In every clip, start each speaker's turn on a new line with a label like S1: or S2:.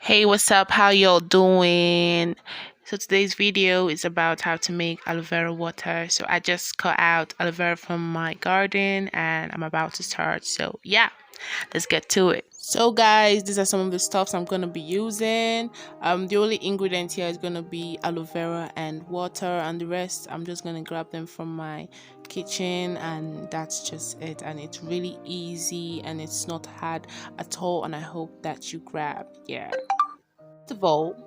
S1: Hey, what's up? How y'all doing? So today's video is about how to make aloe vera water. So I just cut out aloe vera from my garden and I'm about to start. So yeah, let's get to it. So guys, these are some of the stuffs I'm gonna be using. The only ingredient here is gonna be aloe vera and water, and the rest I'm just gonna grab them from my kitchen, and that's just it. And it's really easy and it's not hard at all, and I hope that you grab. Yeah. First of all,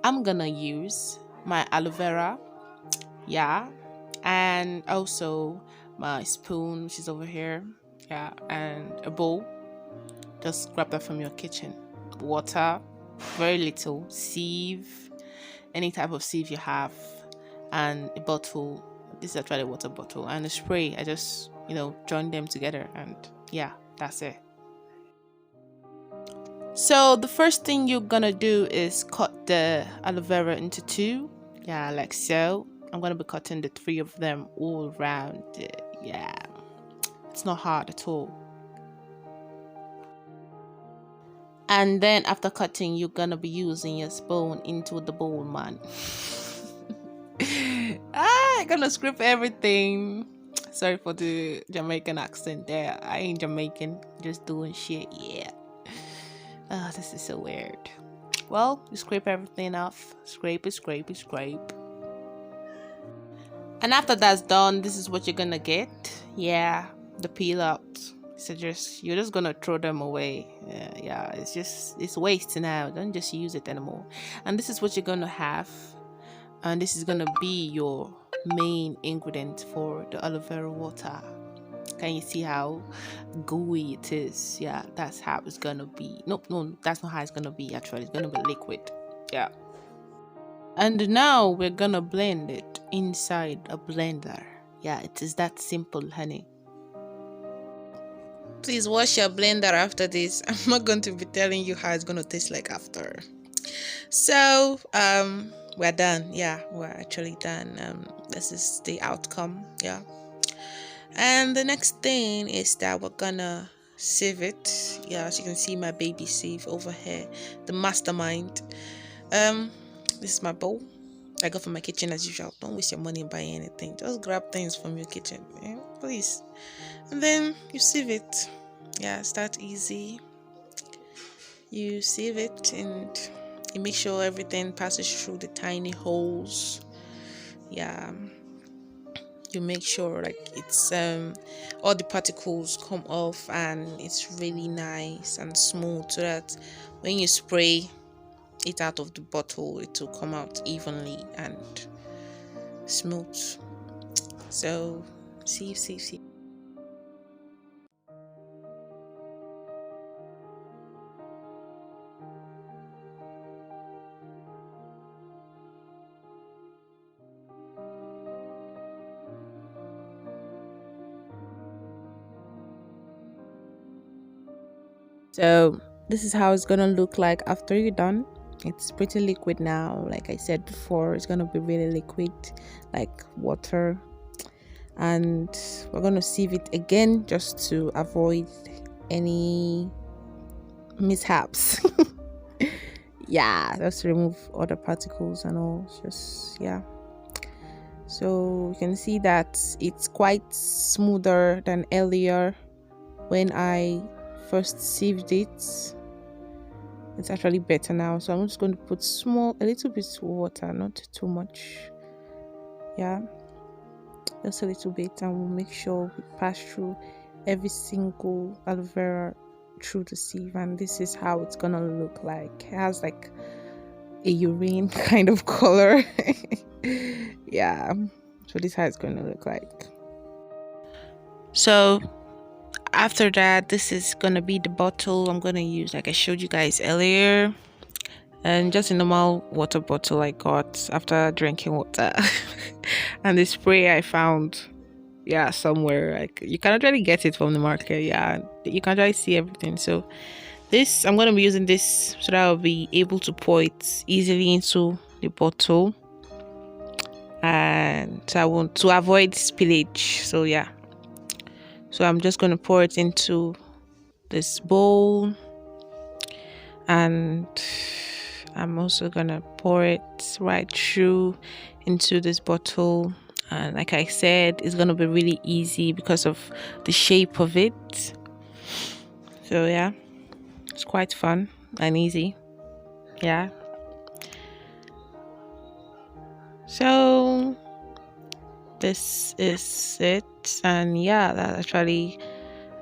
S1: I'm gonna use my aloe vera, yeah, and also my spoon, which is over here, yeah, and a bowl. Just grab that from your kitchen. Water, very little, sieve, any type of sieve you have, and a bottle. This is actually a water bottle and a spray. I just join them together, and yeah, that's it. So the first thing you're gonna do is cut the aloe vera into two. Yeah, like so. I'm gonna be cutting the three of them all around. Yeah, it's not hard at all. And then after cutting, you're gonna be using your spoon into the bowl, man. I'm gonna script everything. Sorry for the Jamaican accent there. I ain't Jamaican, just doing shit. Yeah. Oh, this is so weird. Well, you scrape everything off. Scrape it, scrape it, scrape. And after that's done, this is what you're gonna get. Yeah, the peel out. So you're just gonna throw them away. Yeah, it's waste now. Don't just use it anymore. And this is what you're gonna have. And this is gonna be your main ingredient for the aloe vera water. Can you see how gooey it is? Yeah, that's how it's gonna be. No, that's not how it's gonna be. Actually, it's gonna be liquid. Yeah. And now we're gonna blend it inside a blender. Yeah, it is that simple, honey. Please wash your blender after this. I'm not going to be telling you how it's gonna taste like after. So we're done. Yeah, we're actually done. This is the outcome. Yeah. And the next thing is that we're gonna sieve it. Yeah, as you can see, my baby sieve over here, the mastermind. This is my bowl I got from my kitchen as usual. Don't waste your money buying anything. Just grab things from your kitchen, please. And then you sieve it. Yeah, it's that easy. You sieve it and you make sure everything passes through the tiny holes. Yeah, you make sure like it's all the particles come off and it's really nice and smooth, so that when you spray it out of the bottle, it will come out evenly and smooth. So see. So this is how it's gonna look like after you're done. It's pretty liquid now. Like I said before, it's gonna be really liquid, like water. And we're gonna sieve it again just to avoid any mishaps. Yeah, just remove all the particles and all. Just yeah. So you can see that it's quite smoother than earlier when I first sieved it. It's actually better now. So I'm just going to put a little bit of water, not too much. Yeah, just a little bit, and we'll make sure we pass through every single aloe vera through the sieve. And this is how it's gonna look like. It has like a urine kind of color. Yeah, so this is how it's gonna look like. So after that, this is gonna be the bottle I'm gonna use, like I showed you guys earlier, and just a normal water bottle I got after drinking water. And the spray I found, yeah, somewhere, like you can actually get it from the market. Yeah, you can actually see everything. So this, I'm gonna be using this so that I'll be able to pour it easily into the bottle, and so I want to avoid spillage. So yeah, so I'm just going to pour it into this bowl, and I'm also gonna pour it right through into this bottle. And like I said, it's gonna be really easy because of the shape of it. So yeah, it's quite fun and easy. Yeah. So this is it, and yeah, that's actually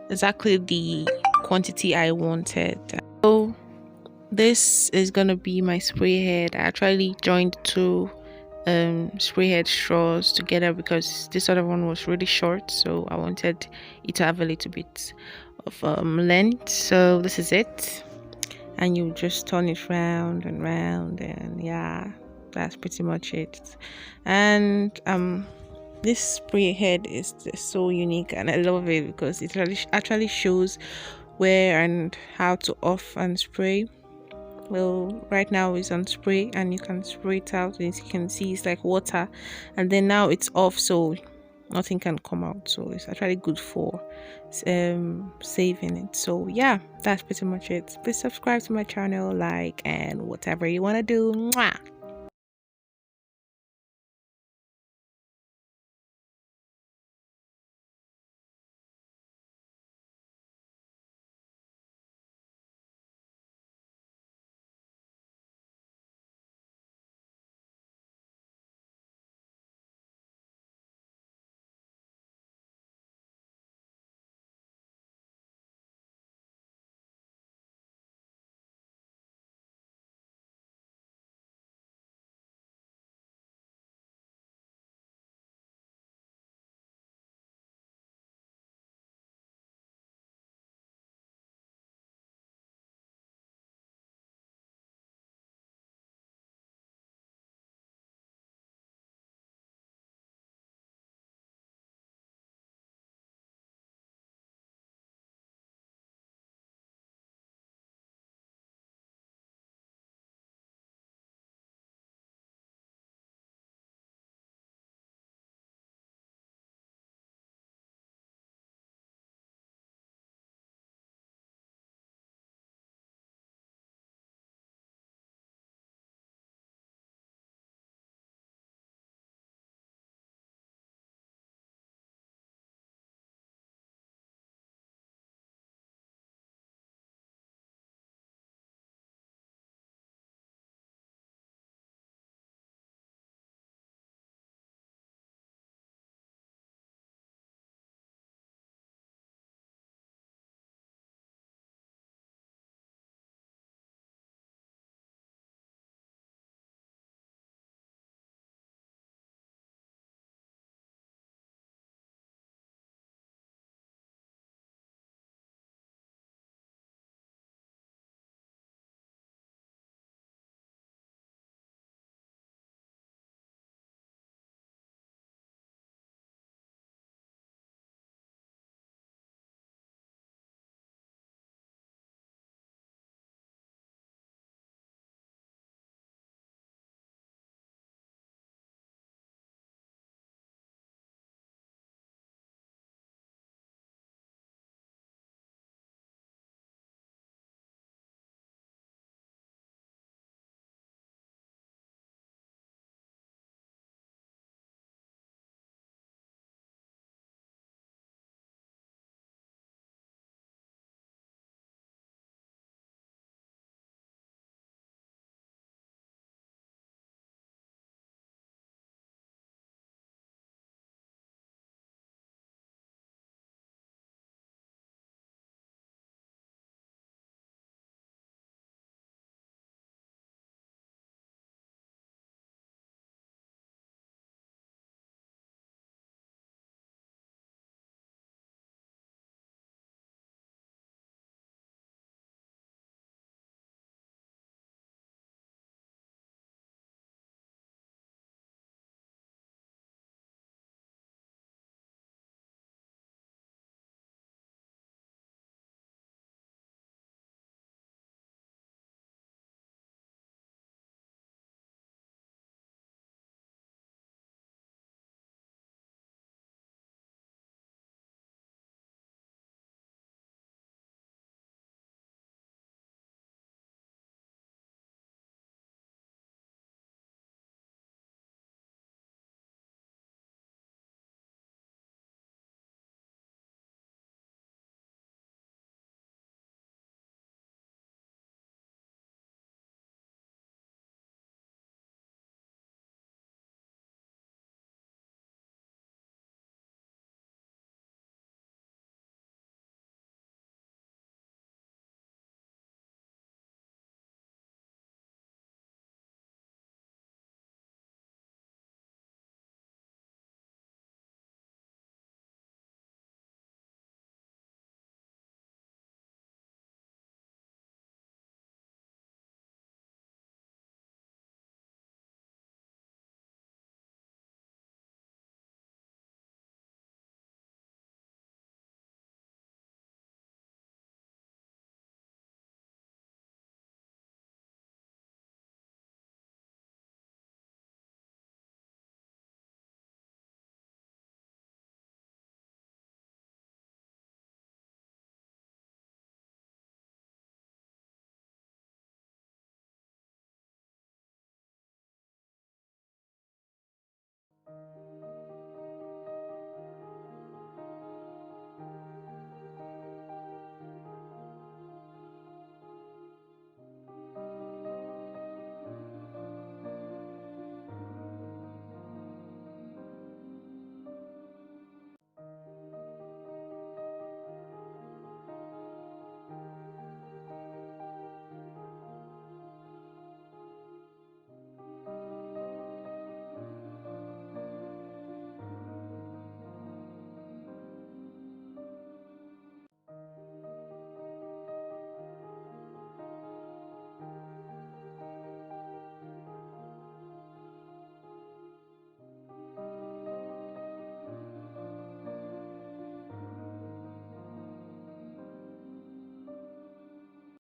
S1: exactly the quantity I wanted. So this is gonna be my spray head. I actually joined two spray head straws together because this other one was really short, so I wanted it to have a little bit of length. So this is it, and you just turn it round and round, and yeah, that's pretty much it. And this spray head is just so unique, and I love it because it actually shows where and how to off and spray. Well, right now it's on spray and you can spray it out, and as you can see it's like water, and then now it's off, so nothing can come out. So it's actually good for saving it. So yeah, that's pretty much it. Please subscribe to my channel, like, and whatever you want to do. Mwah!